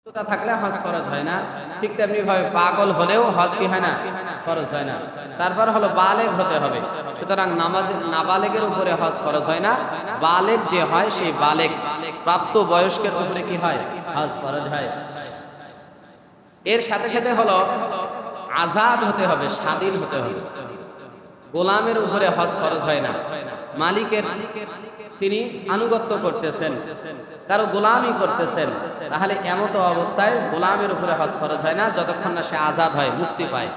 সুস্থতা থাকলে হজ ফরজ হয় না, ঠিক তেমনি ভাবে পাগল হলেও হজ কি হয় না, ফরজ হয় না। তারপর হলো বালেগ হতে হবে। সুতরাং নাবালেগের উপরে হজ ফরজ হয় না, বালেগ যে হয় সেই বালেগ প্রাপ্ত বয়স্কের উপরে কি হয়, হজ ফরজ হয়। এর সাথে সাথে হলো আজাদ হতে হবে, স্বাধীন হতে হবে। গোলামের উপরে হজ ফরজ হয় না। মালিকের তিনি আনুগত্য করতেছেন, কারো গোলামি করতেছেন, তাহলে এমতো অবস্থায় গোলামের উপরে হজ ফরজ হয় না যতক্ষণ না সে আজাদ হয়, মুক্তি পায়।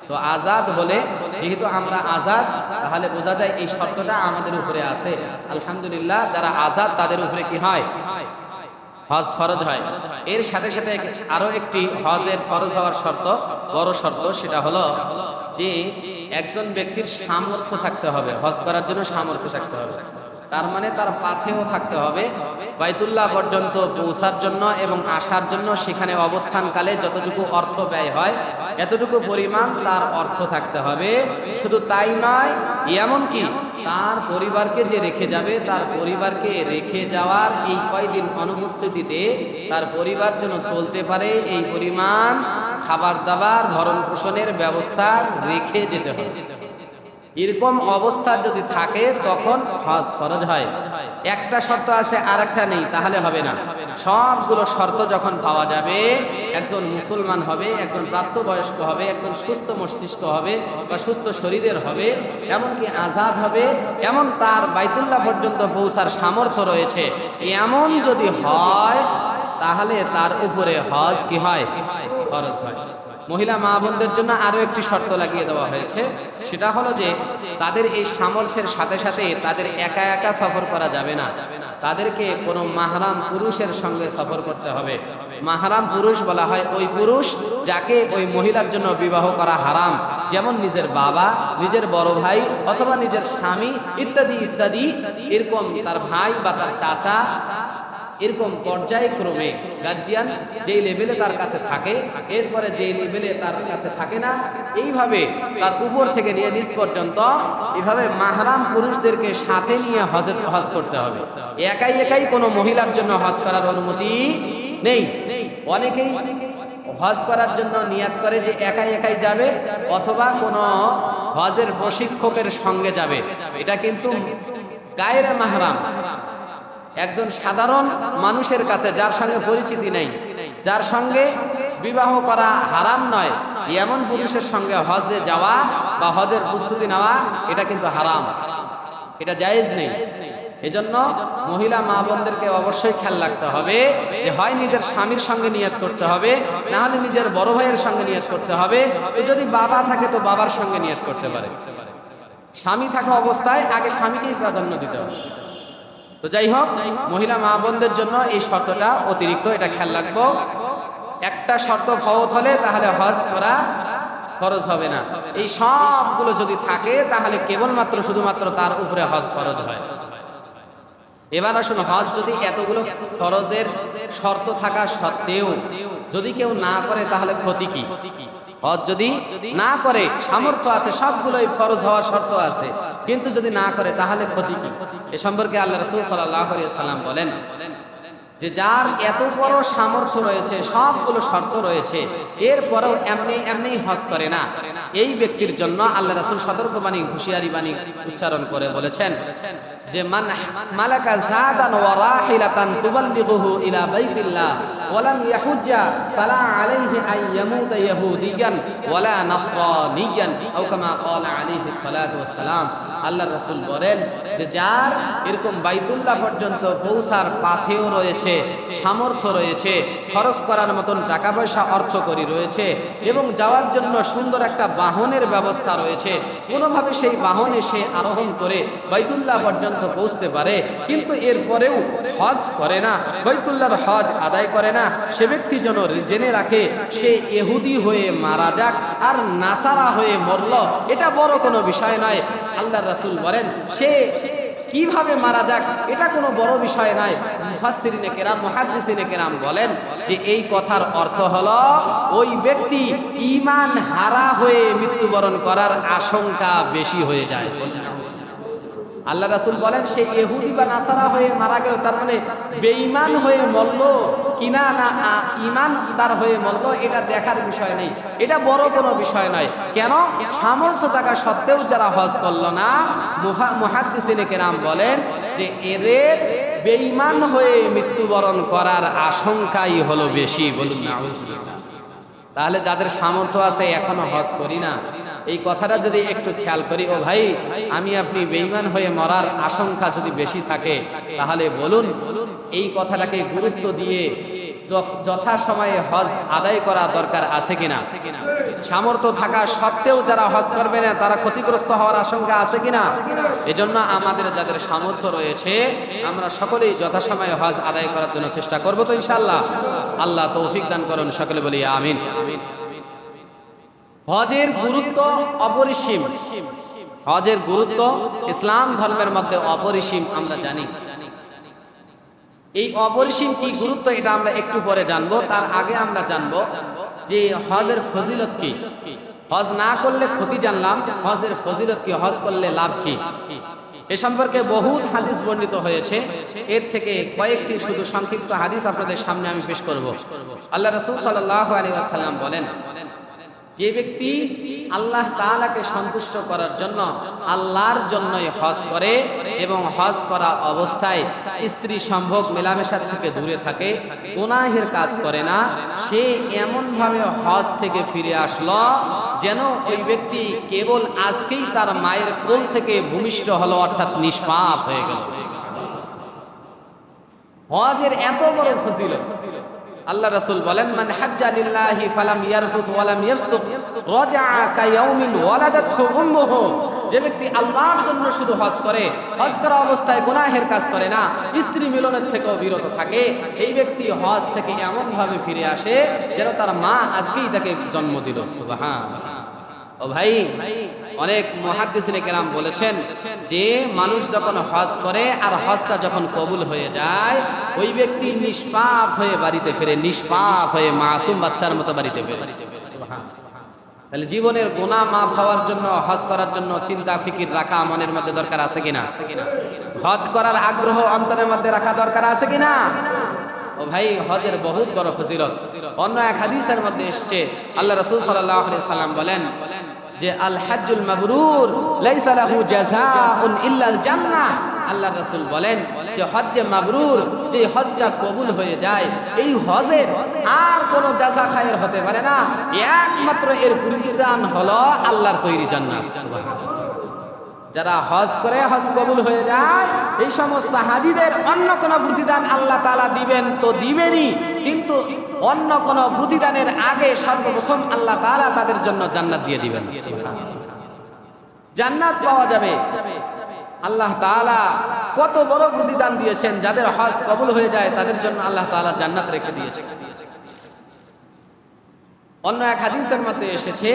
তো আজাদ হলে, যেহেতু আমরা আজাদ, তাহলে বোঝা যায় এই শর্তটা আমাদের উপরে আছে। আলহামদুলিল্লাহ, যারা আজাদ তাদের উপরে কি হয়, হজ ফরজ হয়। এর সাথে সাথে আরো একটি হজের ফরজ হওয়ার শর্ত, বড় শর্ত, সেটা হলো যে একজন ব্যক্তির সামর্থ্য থাকতে হবে, হজ করার জন্য সামর্থ্য থাকতে হবে। তার মানে তার পাথেও থাকতে হবে বাইতুল্লাহ পর্যন্ত পৌঁছার জন্য এবং আসার জন্য। সেখানে অবস্থানকালে যতটুকু অর্থ ব্যয় হয় এতটুকু পরিমাণ তার অর্থ থাকতে হবে। শুধু তাই নয়, এমনকি তার পরিবারকে যে রেখে যাবে, তার পরিবারকে রেখে যাওয়ার এই কয়দিন অনুপস্থিতিতে তার পরিবার যেন চলতে পারে এই পরিমাণ খাবার দাবার ভরণ পোষণের ব্যবস্থা রেখে যেতে হবে। এরকম অবস্থা যদি থাকে তখন হজ ফরজ হয়। একটা শর্ত আছে আর একটা নেই, তাহলে হবে না। সবগুলো শর্ত যখন পাওয়া যাবে, একজন মুসলমান হবে, একজন প্রাপ্তবয়স্ক হবে, একজন সুস্থ মস্তিষ্ক হবে বা সুস্থ শরীরের হবে, এমনকি আজাদ হবে, এমন তার বাইতুল্লাহ পর্যন্ত পৌঁছার সামর্থ্য রয়েছে, এমন যদি হয় তাহলে তার উপরে হজ কি হয়, ফরজ হয়। মহিলা মা বোনদের জন্য আরো একটি শর্ত লাগিয়ে দেওয়া হয়েছে, সেটা হলো যে তাদের এই সামর্থ্যের সাথে সাথে তাদের একা একা সফর করা যাবে না, তাদেরকে কোনো মাহরাম পুরুষের সঙ্গে সফর করতে হবে। মাহরাম পুরুষ বলা হয় ওই পুরুষ যাকে ওই মহিলার জন্য বিবাহ করা হারাম, যেমন নিজের বাবা, নিজের বড় ভাই অথবা নিজের স্বামী ইত্যাদি ইত্যাদি। এরকম তার ভাই বা তার চাচা, এরকম পর্যায়ক্রমে গার্জিয়ান যেই লেভেলে তার কাছে থাকে, এরপরে যেই লেভেলে তার কাছে থাকে না, এইভাবে তার উপর থেকে নিয়ে নিচ পর্যন্ত এইভাবে মাহরাম পুরুষদেরকে সাথে নিয়ে হজ করতে হবে। একাই একাই কোনো মহিলার জন্য হজ করার অনুমতি নেই। অনেকেই হজ করার জন্য নিয়াত করে যে একাই একাই যাবে অথবা কোনো হজের প্রশিক্ষকের সঙ্গে যাবে। এটা কিন্তু গায়রে মাহরাম, একজন সাধারণ মানুষের কাছে যার সঙ্গে পরিচিতি নেই, যার সঙ্গে বিবাহ করা হারাম নয়, এমন পুরুষের সঙ্গে হজে যাওয়া বা হজের প্রস্তুতি নেওয়া এটা কিন্তু হারাম, এটা জায়েজ নেই। এজন্য মহিলা মা বোনদেরকে অবশ্যই খেয়াল রাখতে হবে যে হয় নিজের স্বামীর সঙ্গে নিয়ত করতে হবে, না হলে নিজের বড় ভাইয়ের সঙ্গে নিয়ত করতে হবে। যদি বাবা থাকে তো বাবার সঙ্গে নিয়ত করতে পারে। স্বামী থাকা অবস্থায় আগে স্বামীকেই প্রাধান্য দিতে হবে। তো যাই হোক, মহিলা মা বোনদের জন্য এই শর্তটা অতিরিক্ত, এটা খেয়াল রাখবো। একটা শর্ত ফওত হলে তাহলে হজ করা ফরজ হবে না। এই সবগুলো যদি থাকে তাহলে কেবলমাত্র শুধুমাত্র তার উপরে হজ ফরজ হয়। এবার আসুন, হজ যদি এতগুলো ফরজের শর্ত থাকা সত্ত্বেও যদি কেউ না করে তাহলে ক্ষতি কি? হজ যদি না করে, সামর্থ্য আছে, সবগুলোই ফরজ হওয়ার শর্ত আছে, কিন্তু যদি না করে তাহলে ক্ষতি কি? এ সম্পর্কে আল্লাহ রাসূল সাল্লাল্লাহু আলাইহি সাল্লাম বলেন যে যার এত বড় সামর্থ্য রয়েছে, সবগুলো শর্ত রয়েছে, এরপরেও এমনি হজ করে না, এই ব্যক্তির জন্য আল্লাহ রাসূল সতর্কবাণী, হুঁশিয়ারি বাণী উচ্চারণ করে বলেছেন যে মান মালাকা যাদান ওয়া রাহিলাতান তুবাল্লিগুহু ইলা বাইতিল্লাহ ওয়া লাম ইয়াহুজ্জা ফালা আলাইহি আন ইয়ামুতা ইয়াহুদিয়ান ওয়ালা নাসরানিয়ান আও কামা ক্বালা আলাইহিস সালাতু ওয়াস সালাম। আল্লাহ রাসূল বলেন যে যার এরকম বাইতুল্লাহ পর্যন্ত পৌঁছার পাথেও রয়েছে, সামর্থ্য রয়েছে, খরচ করার মতন টাকা পয়সা অর্থ করি রয়েছে এবং যাওয়ার জন্য সুন্দর একটা বাহনের ব্যবস্থা রয়েছে, কোনোভাবে সেই বাহনে সে আরোহণ করে বাইতুল্লাহ পর্যন্ত পৌঁছতে পারে, কিন্তু এরপরেও হজ করে না, বাইতুল্লাহর হজ আদায় করে না, সে ব্যক্তি যেন জেনে রাখে সে ইহুদি হয়ে মারা যাক আর নাসারা হয়ে মরল, এটা বড় কোনো বিষয় নয়। আল্লাহ রাসূল বলেন সে কিভাবে মারা যাক এটা কোনো বড় বিষয় নয়। মুফাসসিরিনে কেরাম, মুহাদ্দিসিনে কেরাম বলেন যে এই কথার অর্থ হলো ওই ব্যক্তি ঈমান হারা হয়ে মৃত্যুবরণ করার আশঙ্কা বেশি হয়ে যায়। আল্লাহ রাসূল বলেন সে ইহুদি বা নাসারা হয়ে মারা গেল, তার মানে বেঈমান হয়ে মরল, কিনা না ইমানদার হয়ে মরলো এটা দেখার বিষয় নেই, এটা বড় কোনো বিষয় নয়। কেন? সামর্থ্য থাকা সত্ত্বেও যারা হজ করলো না, মুহাদ্দিসিনে কেরাম বলেন যে এদের বেঈমান হয়ে মৃত্যুবরণ করার আশঙ্কাই হলো বেশি। বলুন নাউজুবিল্লাহ। তাহলে যাদের সামর্থ্য আছে এখনো হজ করি না, এই কথাটা যদি একটু খেয়াল করি, ও ভাই আমি আপনি বেঈমান হয়ে মরার আশঙ্কা যদি বেশি থাকে, তাহলে বলুন এই কথাটাকে গুরুত্ব দিয়ে যথাসময়ে হজ আদায় করা দরকার আছে কিনা? সামর্থ্য থাকা সত্ত্বেও যারা হজ করবে না তারা ক্ষতিগ্রস্ত হওয়ার আশঙ্কা আছে কিনা? এজন্য আমাদের যাদের সামর্থ্য রয়েছে আমরা সকলেই যথাসময়ে হজ আদায় করার জন্য চেষ্টা করব তো ইনশাআল্লাহ। আল্লাহ তৌফিক দান করুন, সকলে বলি আমিন। হজের গুরুত্ব অপরিসীম, হজের গুরুত্ব ইসলাম ধর্মের মধ্যে অপরিসীম আমরা জানি। এই অপরিসীম কি গুরুত্ব এটা আমরা একটু পরে জানবো। তার আগে আমরা জানবো যে হজের ফজিলত কি। হজ না করলে ক্ষতি জানলাম, হজের ফজিলত কি, হজ করলে লাভ কি, এ সম্পর্কে বহুত হাদিস বর্ণিত হয়েছে। এর থেকে কয়েকটি শুধু সংক্ষিপ্ত হাদিস আপনাদের সামনে আমি পেশ করব। আল্লাহ রাসূল সাল্লাল্লাহু আলাইহি ওয়াসাল্লাম বলেন, যে ব্যক্তি আল্লাহ তাআলাকে সন্তুষ্ট করার জন্য আল্লাহর জন্যই হজ করে এবং হজ করা অবস্থায় স্ত্রী সম্ভোগ মেলামেশার থেকে দূরে থাকে, গুনাহের কাজ করে না, সে এমন ভাবে হজ থেকে ফিরে আসলো যেন ওই ব্যক্তি কেবল আজকেই তার মায়ের কোল থেকে ভূমিষ্ঠ হলো, অর্থাৎ নিষ্পাপ হয়ে গেল। হজের এত বড় ফজিলত। আল্লাহ রাসূল বলেন, মান হাজ্জা লিল্লাহি ফালাম ইয়ারফুস ওয়ালাম ইয়াফসুক রাজাআ কায়াউমিন ওয়ালাদাতহু উম্মুহু। যে ব্যক্তি আল্লাহর জন্য শুধু হজ করে, হজ করা অবস্থায় গুনাহের কাজ করে না, স্ত্রী মিলনের থেকেও বিরত থাকে, এই ব্যক্তি হজ থেকে এমন ভাবে ফিরে আসে যেন তার মা আজকেই তাকে জন্ম দিল। সুবহানাল্লাহ। ও ভাই, অনেক মুহাদ্দিসিনে কেরাম বলেছেন যে মানুষ যখন হজ করে আর হজটা যখন কবুল হয়ে যায়, ওই ব্যক্তি নিষ্পাপ হয়ে বাড়িতে ফেরে, নিষ্পাপ হয়ে মাসুম বাচ্চার মতো বাড়িতে ফেরে। তাহলে জীবনের গুনাহ মাফ হওয়ার জন্য হজ করার জন্য চিন্তা ফিকির রাখা মনের মধ্যে দরকার আছে কিনা? হজ করার আগ্রহ অন্তরের মধ্যে রাখা দরকার আছে কিনা? ও ভাই, হজের বহুত বড় ফজিলত। অন্য এক হাদিসের মধ্যে এসেছে, আল্লাহ রাসূল সাল্লাল্লাহু আলাইহি সাল্লাম বলেন যে আল হাজ্জুল মাবরুর লাইসা লাহু জাযাউন ইল্লাল জান্নাহ। আল্লাহ রাসূল বলেন যে হজ্জে মাবরুর, যে হজটা কবুল হয়ে যায়, এই হজের আর কোনো জাযা খায়ের হতে পারে না, একমাত্র এর প্রতিদান হলো আল্লাহর তৈরি জান্নাত। সুবহানাল্লাহ। যারা হজ করে হজ কবুল হয়ে যায়, এই সমস্ত হাজিদের অন্য কোনো প্রতিদান আল্লাহ তাআলা দিবেন তো দিবেনই, কিন্তু অন্য কোনো প্রতিদানের আগে সর্বপ্রথম আল্লাহ তাআলা তাদের জন্য জান্নাত দিয়ে দিবেন। জান্নাত পাওয়া যাবে। আল্লাহ তাআলা কত বড় প্রতিদান দিয়েছেন, যাদের হজ কবুল হয়ে যায় তাদের জন্য আল্লাহ তাআলা জান্নাত রেখে দিয়েছেন। অন্য এক হাদিসের মধ্যে এসেছে,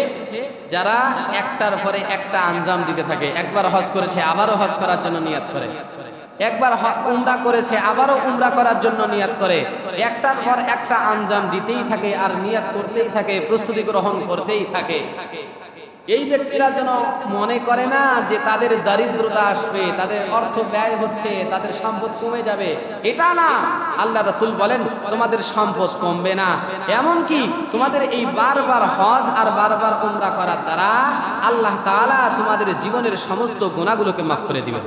যারা একটার পরে একটা আঞ্জাম দিতে থাকে, একবার হজ করেছে আবারও হজ করার জন্য নিয়ত করে, একবার উমরা করেছে আবারও উমরা করার জন্য নিয়ত করে, একটার পর একটা আঞ্জাম দিতেই থাকে আর নিয়ত করতেই থাকে, প্রস্তুতি গ্রহণ করতেই থাকে। এই ব্যক্তিরা যেন মনে করে না যে তাদের দারিদ্রতা আসবে, তাদের অর্থ ব্যয় হচ্ছে, তাদের সম্পদ কমে যাবে, এটা না। আল্লাহ রাসূল বলেন তোমাদের সম্পদ কমবে না, এমনকি তোমাদের এই বারবার হজ আর বারবার উমরা করার দ্বারা আল্লাহ তাআলা তোমাদের জীবনের সমস্ত গুনাহগুলোকে মাফ করে দিবেন।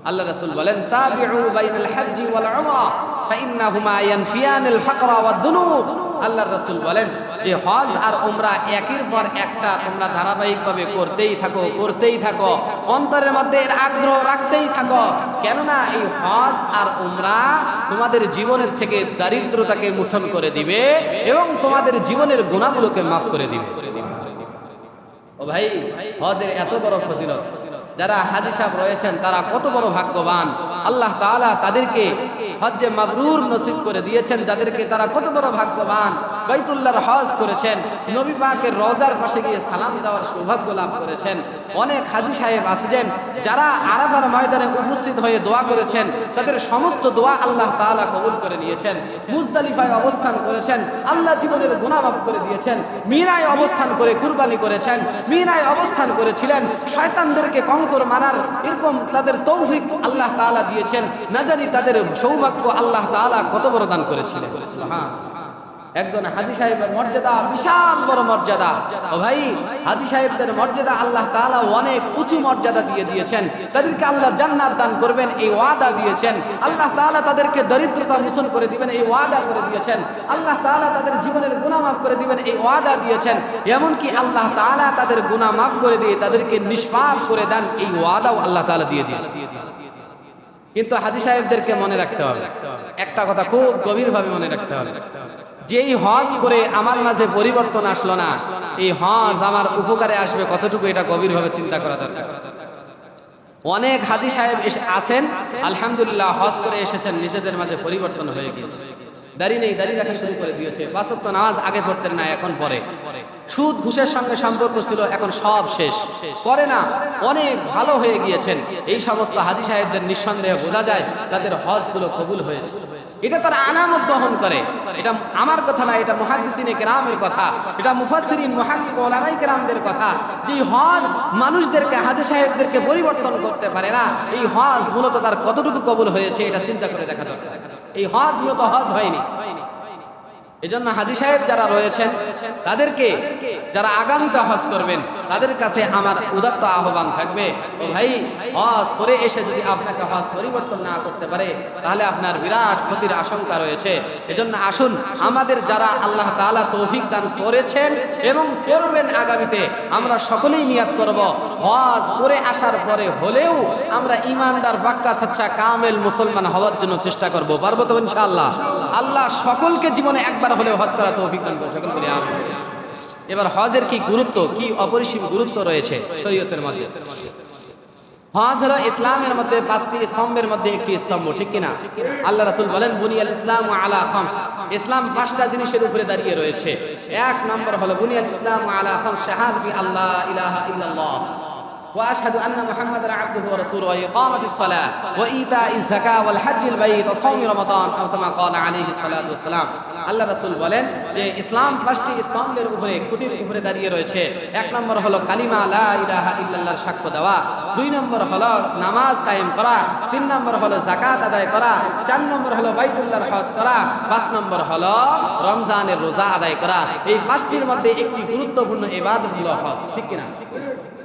আল্লাহ রাসূল বলেন তাবিউ বাইনাল হজ্জি ওয়াল উমরা ফাইন্নাহুমা ইয়ানফিয়ানিল ফাকরা ওয়াদ দুনুব। আল্লাহর রাসূল বলেন যে হজ আর উমরা একের পর একটা তোমরা ধারাবাহিকভাবে করতেই থাকো, অন্তরের মধ্যে এর আগ্রহ রাখতেই থাকো, কেননা এই হজ আর উমরা তোমাদের জীবনের থেকে দারিদ্রতাকে মোচন করে দিবে এবং তোমাদের জীবনের গুনাহগুলোকে মাফ করে দিবে। ও ভাই, হজের এত বড় ফজিলত। যারা হাজী সাহেব রয়েছেন তারা কত বড় ভাগ্যবান, আল্লাহ তাআলা তাদেরকে হজ্জে মাবরুর নসিব করে দিয়েছেন, যাদেরকে তারা কত বড় ভাগ্যবান। বাইতুল্লাহর হজ করেছেন, নবী পাকের রওজার পাশে গিয়ে সালাম দেওয়ার সৌভাগ্য লাভ করেছেন। অনেক হাজী সাহেব আছেন যারা আরাফার ময়দানে উপস্থিত হয়ে দোয়া করেছেন, তাদের সমস্ত দোয়া আল্লাহ তাআলা কবুল করে নিয়েছেন। মুজদালিফায় অবস্থান করেছেন, আল্লাহ জীবনের গুনাহ মাফ করে দিয়েছেন। মিনায় অবস্থান করে কুরবানি করেছেন, মিনায় অবস্থান করেছিলেন, শয়তানদেরকে কঙ্কর মারার এরকম তাদের তৌফিক আল্লাহ তাআলা দিয়েছেন। না জানি তাদের সৌভাগ্য আল্লাহ তাআলা কত বড় দান করেছিলেন। সুবহানাল্লাহ। একজন হাজী সাহেবের মর্যাদা বিশাল বড় মর্যাদা। ও ভাই, হাজী সাহেবদের মর্যাদা আল্লাহ তাআলা অনেক উঁচু মর্যাদা দিয়ে দিয়েছেন। তাদেরকে আল্লাহ জান্নাত দান করবেন এই ওয়াদা দিয়েছেন। আল্লাহ তাআলা তাদেরকে দরিদ্রতা মোচন করে দিবেন এই ওয়াদা করে দিয়েছেন। আল্লাহ তাআলা তাদের জীবনের গুনাহ মাফ করে দিবেন এই ওয়াদা দিয়েছেন। এমনকি আল্লাহ তাআলা তাদের গুনাহ মাফ করে দিয়ে তাদেরকে নিষ্পাপ করে দেন এই ওয়াদাও আল্লাহ তাআলা দিয়ে দিয়েছেন। কিন্তু হাজী সাহেবদেরকে মনে রাখতে হবে একটা কথা, খুব গভীরভাবে মনে রাখতে হবে, যে এই হজ করে আমার মাঝে পরিবর্তন আসলো না, এই হজ আমার উপকারে আসবে কতটুকু, এটা গভীরভাবে চিন্তা করা দরকার। অনেক হাজী সাহেব আছেন আলহামদুলিল্লাহ হজ করে এসেছেন, নিজেদের মাঝে পরিবর্তন হয়ে গিয়েছে। দাড়ি নেই, দাড়ি রাখা শুরু করে দিয়েছে। পাঁচ ওয়াক্ত নামাজ আগে পড়তেন না, এখন পড়ে। সুদ ঘুষের সঙ্গে সম্পর্ক ছিল, এখন সব শেষ, করে না, অনেক ভালো হয়ে গিয়েছেন। এই সমস্ত হাজী সাহেবদের নিঃসন্দেহে বোঝা যায় তাদের হজগুলো কবুল হয়েছে। এটা তার আলামত বহন করে। এটা আমার কথা না, এটা মুহাদ্দিসিনে কেরামের কথা, এটা মুফাসসিরিন মুহাক্কিক উলামায়ে কেরামদের কথা। যে হজ মানুষদেরকে, হাজী সাহেবদেরকে পরিবর্তন করতে পারে না, এই হজ মূলত তার কতটুকু কবুল হয়েছে এটা চিন্তা করে দেখা দরকার। এই হজ মূলত হজ হয়নি। এজন্য হাজী সাহেব যারা রয়েছেন তাদেরকে, যারা আগামীতে হজ করবেন, তাদের কাছে আমার উদাত্ত আহ্বান থাকবে, ও ভাই, হজ করে এসে যদি আপনাকে হজ পরিবর্তন না করতে পারে তাহলে আপনার বিরাট ক্ষতির আশঙ্কা রয়েছে। এজন্য আসুন, আমাদের যারা আল্লাহ তাআলা তৌফিক দান করেছেন এবং করবেন আগামীতে, আমরা সকলেই নিয়াত করব হজ করে আসার পরে হলেও আমরা ইমানদার, বাক্কা, সাচ্চা, কামেল মুসলমান হওয়ার জন্য চেষ্টা করব। পারবো তো ইনশাআল্লাহ? আল্লাহ সকলকে জীবনে একবার হলেও হজ করা তৌফিক দান করুন, সকল বলি আমিন। এবার হজের কি গুরুত্ব, কি অপরিসীম গুরুত্ব রয়েছে শরীয়তের মধ্যে। হজ হলো ইসলামের মধ্যে 5টি স্তম্ভের মধ্যে একটি স্তম্ভ, ঠিক কিনা? আল্লাহ রাসূল বলেন, বুনিয়াল ইসলামু আলা খামস, ইসলাম 5টা জিনিসের উপরে দাঁড়িয়ে রয়েছে। এক নম্বর হলো বুনিয়াল ইসলামু আলা খামস, শাহাদাতি আল্লাহ ইলাহা ইল্লাল্লাহ وأشهد أن محمدا عبده ورسوله وإقامة الصلاة وإيتاء الزكاة والحج البيت وصوم رمضان أو كما قال عليه الصلاة والسلام। আল্লাহ রাসূল বলেন যে ইসলাম 5টি স্তম্ভের উপরে, খুঁটির উপরে দাঁড়িয়ে রয়েছে। এক নম্বর হলো কালিমা লা ইলাহা ইল্লাল্লাহর সাক্ষ্য দেওয়া, 2 নম্বর হলো নামাজ কায়েম করা, 3 নম্বর হলো যাকাত আদায় করা, 4 নম্বর হলো বাইতুল্লাহর হজ করা, 5 নম্বর হলো রমজানের রোজা আদায় করা। এই 5টির মধ্যে একটি গুরুত্বপূর্ণ ইবাদত হলো হজ, ঠিক কিনা?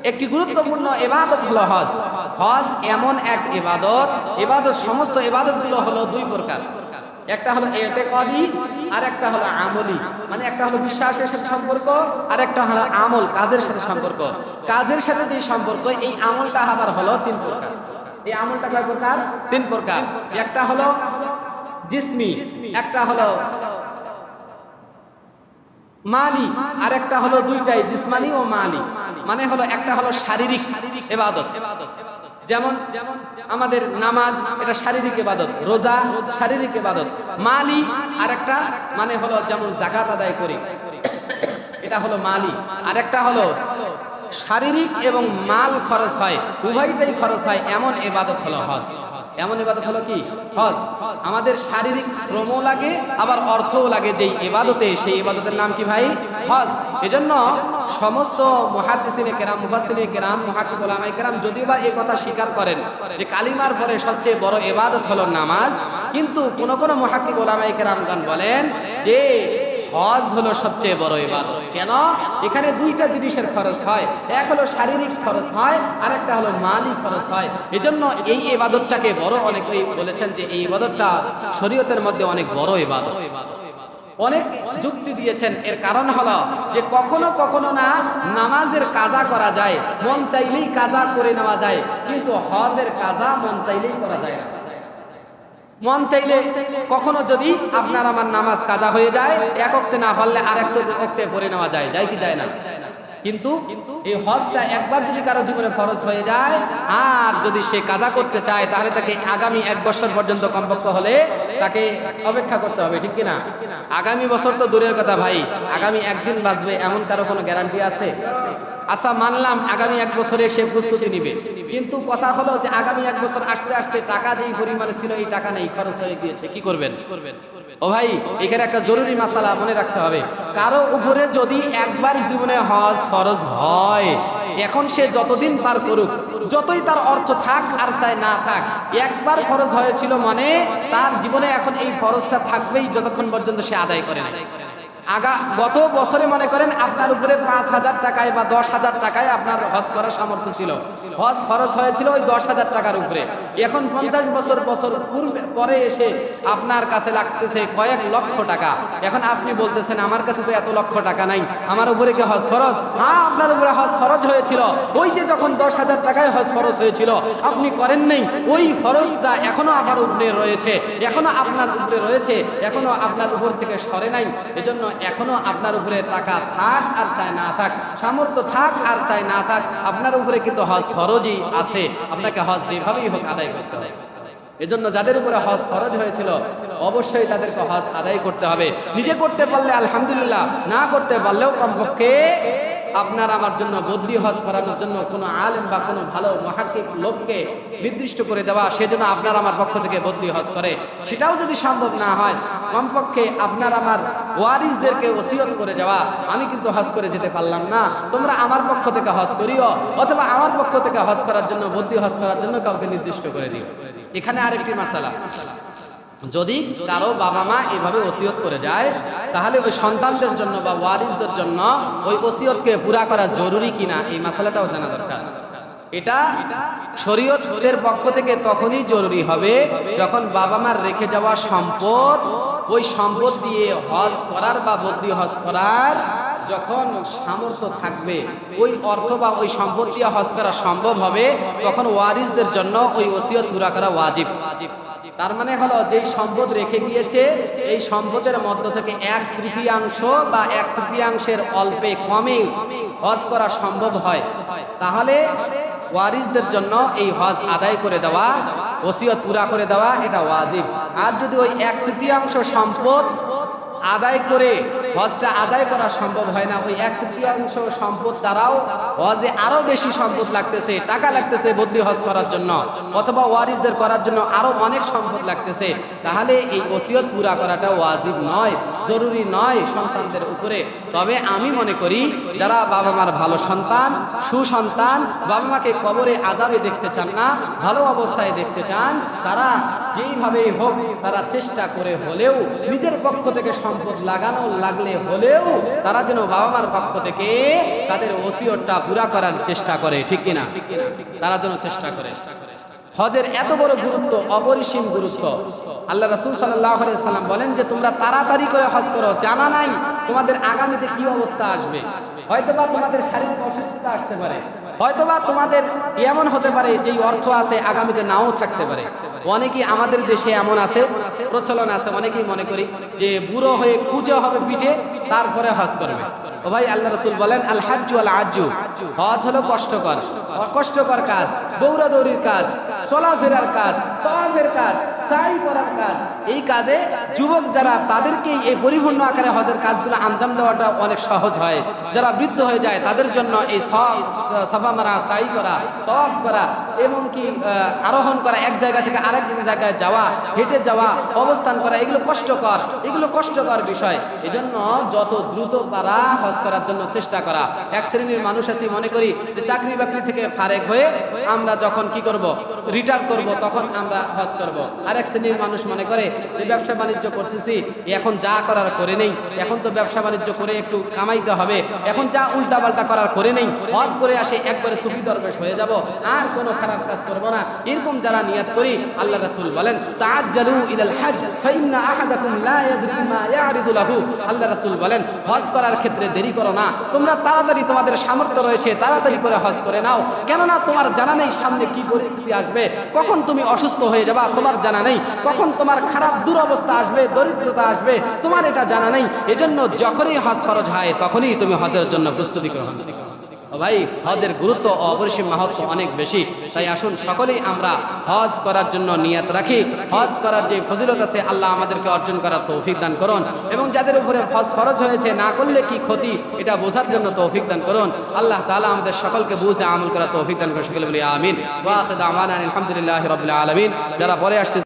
একটি গুরুত্বপূর্ণ ইবাদত হলো হজ। হজ এমন এক ইবাদত, ইবাদত সমস্ত ইবাদতগুলো হলো 2 প্রকার। একটা হলো ইতিকাদি আর একটা হলো আমলি, মানে একটা হলো বিশ্বাসের সাথে সম্পর্ক আর একটা হলো আমল, কাজের সাথে সম্পর্ক। কাজের সাথে যে সম্পর্ক, এই আমলটা আবার হলো 3 প্রকার। এই আমলটা কয় প্রকার? 3 প্রকার। একটা হলো জিসমি, একটা হলো মালি, আর একটা হলো দুইটাই, জিসমানি ও মালি। মানে হলো একটা হলো শারীরিক ইবাদত, যেমন আমাদের নামাজ, এটা শারীরিক ইবাদত, রোজা শারীরিক ইবাদত। মালি আর একটা মানে হলো যেমন যাকাত আদায় করি, এটা হলো মালি। আর একটা হলো শারীরিক এবং মাল খরচ হয়, উভয়টাই খরচ হয়, এমন ইবাদত হলো হজ। এমন ইবাদত হলো কি? হজ। আমাদের শারীরিক শ্রমও লাগে আবার অর্থও লাগে যেই ইবাদতে, সেই ইবাদতের নাম কি ভাই? হজ। এজন্য সমস্ত মুহাদ্দিসিনে কেরাম, মুফাসসিরিনে কেরাম, মুহাক্কিক উলামায়ে কেরাম যদিও বা এই কথা স্বীকার করেন যে কালিমার পরে সবচেয়ে বড় ইবাদত হলো নামাজ, কিন্তু কোন কোন মুহাক্কিক উলামায়ে কেরামগণ বলেন যে হজ হলো সবচেয়ে বড় ইবাদত। কেন? এখানে 2টা জিনিসের খরচ হয়, এক হলো শারীরিক খরচ হয় আর একটা হলো মালি খরচ হয়। এজন্য এই ইবাদতটাকে বড়, অনেকেই বলেছেন যে এই ইবাদতটা শরীয়তের মধ্যে অনেক বড় ইবাদত। অনেক যুক্তি দিয়েছেন, এর কারণ হলো যে কখনো কখনো না নামাজের কাজা করা যায়, মন চাইলেই কাজা করে নেওয়া যায়, কিন্তু হজের কাজা মন চাইলেই করা যায় না। মন চাইলে কখনো যদি আপনার আমার নামাজ কাজা হয়ে যায়, এক ওয়াক্তে না পারলে আরেক ওয়াক্তে পড়ে নেওয়া যায়, যায় কি যায় না? কিন্তু এই হজটা একবার যদি কারো জীবনে ফরজ হয়ে যায় আর যদি সে কাজা করতে চায় তাহলে তাকে আগামী 1 বছর পর্যন্ত কমপক্ষে হলে তাকে অপেক্ষা করতে হবে, ঠিক কিনা? আগামী বছর তো দূরের কথা ভাই, আগামী একদিন বাঁচবে এমন কারো কোনো গ্যারান্টি আছে? আচ্ছা মানলাম আগামী 1 বছরে সে প্রস্তুতি নিবে, কিন্তু কথা হলো যে আগামী 1 বছর আসতে আসতে টাকা যেই পরিমাণে ছিল এই টাকা নেই, খরচ হয়ে গিয়েছে, কি করবেন? ও ভাই এখানে একটা জরুরি মাসালা মনে রাখতে হবে, কারো উপরে যদি একবার জীবনে হজ ফরজ হয়, এখন সে যতদিন পার করুক, যতই তার অর্থ থাক আর চাই না থাক, একবার ফরজ হয়েছিল মানে তার জীবনে এখন এই ফরজটা থাকবেই যতক্ষণ পর্যন্ত সে আদায় করে না। গত বছরে মনে করেন আপনার উপরে 5,000 টাকায় বা 10,000 টাকায় আপনার হজ করার সামর্থ্য ছিল, হজ ফরজ হয়েছিল ওই 10,000 টাকার উপরে, এখন 50 বছর পরে এসে আপনার কাছে লাগতেছে কয়েক লক্ষ টাকা। এখন আপনি বলতেছেন আমার কাছে তো এত লক্ষ টাকা নাই, আমার উপরে কি হজ ফরজ? হ্যাঁ আপনার উপরে হজ ফরজ হয়েছিল, ওই যে যখন 10,000 টাকায় হজ ফরজ হয়েছিল আপনি করেন নাই, ওই ফরজটা এখনো আপনার উপরে রয়েছে, এখনো আপনার উপরে রয়েছে, এখনো আপনার উপর থেকে সরে নাই। এজন্য এখনো আপনার উপরে টাকা থাক আর চাই না থাক, সামর্থ্য থাক আর চাই না থাক, আপনার উপরে কিন্তু হজ ফরজই আছে, আপনাকে হজ যেভাবেই হোক আদায় করতে হবে। এজন্য যাদের উপরে হজ ফরজ হয়েছিল অবশ্যই তাদেরকে হজ আদায় করতে হবে। নিজে করতে পারলে আলহামদুলিল্লাহ, না করতে পারলেও কমপক্ষে আপনার আমার জন্য বদলি হজ করানোর জন্য কোনো আলেম বা কোনো ভালো মুহাক্কিক লোককে নির্দিষ্ট করে দেওয়া, সেজন্য আপনার আমার পক্ষ থেকে বদলি হজ করে, সেটাও যদি সম্ভব না হয় কমপক্ষে আপনার আমার ওয়ারিসদেরকে ওসিয়ত করে যাওয়া, আমি কিন্তু হজ করে যেতে পারলাম না, তোমরা আমার পক্ষ থেকে হজ করিও, অথবা আমার পক্ষ থেকে হজ করার জন্য বদলি হজ করার জন্য কাউকে নির্দিষ্ট করে দিও। এখানে আরেকটি মাসালা, যদি কারো বাবা মা এভাবে ওসিয়ত করে যায় তাহলে ওই সন্তানদের জন্য বা ওয়ারিসদের জন্য ওই ওসিয়তকে পুরা করা জরুরি কিনা এই মাসালাটাও জানা দরকার। এটা শরীয়তের পক্ষ থেকে তখনই জরুরি হবে যখন বাবা মার রেখে যাওয়া সম্পদ, ওই সম্পদ দিয়ে হজ করার বা বদলি হজ করার যখন সামর্থ্য থাকবে, ওই অর্থ বা ওই সম্পদ দিয়ে হজ করা সম্ভব হবে, তখন ওয়ারিসদের জন্য ওই ওসিয়ত পুরা করা ওয়াজিব। তার মানে হলো যেই সম্পদ রেখে গিয়েছে এই সম্পদের মধ্য থেকে 1/3 বা 1/3 অল্পে কমে হজ করা সম্ভব হয়, তাহলে ওয়ারিসদের জন্য এই হজ আদায় করে দেওয়া, ওসিয়ত পুরা করে দেওয়া এটা ওয়াজিব। আর যদি ওই 1/3 সম্পদ আদায় করে হজটা আদায় করা সম্ভব হয় না, ওই 1/3 সম্পদ দ্বারাও হজে আরো বেশি সম্পদ লাগতেছে, টাকা লাগতেছে বদলি হজ করার জন্য, অথবা ওয়ারিসদের করার জন্য আরো অনেক সম্পদ লাগতেছে, তাহলে এই ওসিয়ত পুরা করাটা ওয়াজিব নয়, জরুরি নয় সন্তানদের উপরে। তবে আমি মনে করি যারা বাবা মার ভালো সন্তান, সুসন্তান, বাবা মাকে কবরে আযাবে দেখতে চান না, ভালো অবস্থায় দেখতে চান, তারা যেইভাবেই হোক তারা চেষ্টা করে হলেও নিজের পক্ষ থেকে সম্পদ লাগানো লাগলে হলেও তারা যেন বাবা মার পক্ষ থেকে তাদের ওসিয়তটা পুরা করার চেষ্টা করে, ঠিক কিনা? তারা যেন চেষ্টা করে। হজের এত বড় গুরুত্ব, অপরিসীম গুরুত্ব। আল্লাহ রাসূল সাল্লাল্লাহু আলাইহি সাল্লাম বলেন যে তোমরা তাড়াতাড়ি করে হজ করো, জানা নাই তোমাদের আগামীতে কি অবস্থা আসবে, হয়তোবা তোমাদের শারীরিক অসুস্থতা আসতে পারে, হয়তোবা তোমাদের এমন হতে পারে যেই অর্থ আছে আগামীতে নাও থাকতে পারে। অনেকেই আমাদের দেশে এমন আছে, প্রচলন আছে, অনেকেই মনে করি যে বুড়ো হয়ে কুঁজো হবে পিঠে তারপরে হজ করবে। ও ভাই আল্লাহ রাসূল বলেন আল হাজ্জু আল আজ্জু, হজ হলো কষ্টকর কাজ, দৌড়াদৌড়ির কাজ, চলাফেরার কাজ, তাওয়াফের কাজ, সাই করার কাজ। এই কাজে যুবক যারা তাদেরকে এই পরিপূর্ণ আকারে হজের কাজগুলো আঞ্জাম দেওয়াটা অনেক সহজ হয়। যারা বৃদ্ধ হয়ে যায় তাদের জন্য এই সাফা মারা, সাই করা, তাওয়াফ করা, এমনকি আরোহণ করা, এক জায়গা থেকে আরেক জায়গায় যাওয়া, হেঁটে যাওয়া, অবস্থান করা, এগুলো কষ্টকর বিষয়। এজন্য যত দ্রুত পারা হজ করার জন্য চেষ্টা করা। এক শ্রেণীর মানুষ আছে মনে করি যে চাকরি বাকরি থেকে ফারেক হয়ে আমরা যখন কি করব, রিটায়ার করব, তখন আমরা হজ করব। আরেক শ্রেণীর মানুষ মনে করে যে ব্যবসা বাণিজ্য করতেছি, এখন যা করার করে নেই, এখন তো ব্যবসা বাণিজ্য করে একটু কামাইতে হবে, এখন যা উল্টাপাল্টা করার করে নেই, হজ করে আসে একবারে সুফি দরবেশ হয়ে যাব, আর কোনো খারাপ কাজ করব না। এরকম যারা নিয়ত করি, আল্লাহ রাসূল বলেন তাআজ্জালু ইলাল হজ ফাইন্না আহাদাকুম লা ইয়াদরি মা ইয়ারিদু লাহু। আল্লাহ রাসূল বলেন হজ করার ক্ষেত্রে দেরি করো না, তোমরা তাড়াতাড়ি, তোমাদের সামর্থ্য রয়েছে তাড়াতাড়ি করে হজ করে নাও, কেননা তোমার জানা নেই সামনে কি পরিস্থিতি আসবে, কখন তুমি অসুস্থ হয়ে যাবা তোমার জানা নেই, কখন তোমার খারাপ দুরবস্থা আসবে, দরিদ্রতা আসবে, তোমার এটা জানা নেই। এজন্য যখনই হজ ফরজ হয় তখনই তুমি হজের জন্য প্রস্তুতি গ্রহণ করো। ভাই হজের গুরুত্ব অপরিসীম, মাহাত্ম্য অনেক বেশি। তাই আসুন সকলেই আমরা হজ করার জন্য নিয়ত রাখি। হজ করার যে ফজিলত আছে আল্লাহ আমাদেরকে অর্জন করার তৌফিক দান করুন, এবং যাদের উপরে হজ ফরজ হয়েছে না করলে কি ক্ষতি এটা বোঝার জন্য তৌফিক দান করুন। আল্লাহ তাআলা আমাদের সকলকে বুঝে আমল করার তৌফিক দান করুন। সকলে বলি আমিন। ওয়া আখিরু দাওয়ানা আলহামদুলিল্লাহি রাব্বিল আলামিন। যারা পরে আসছে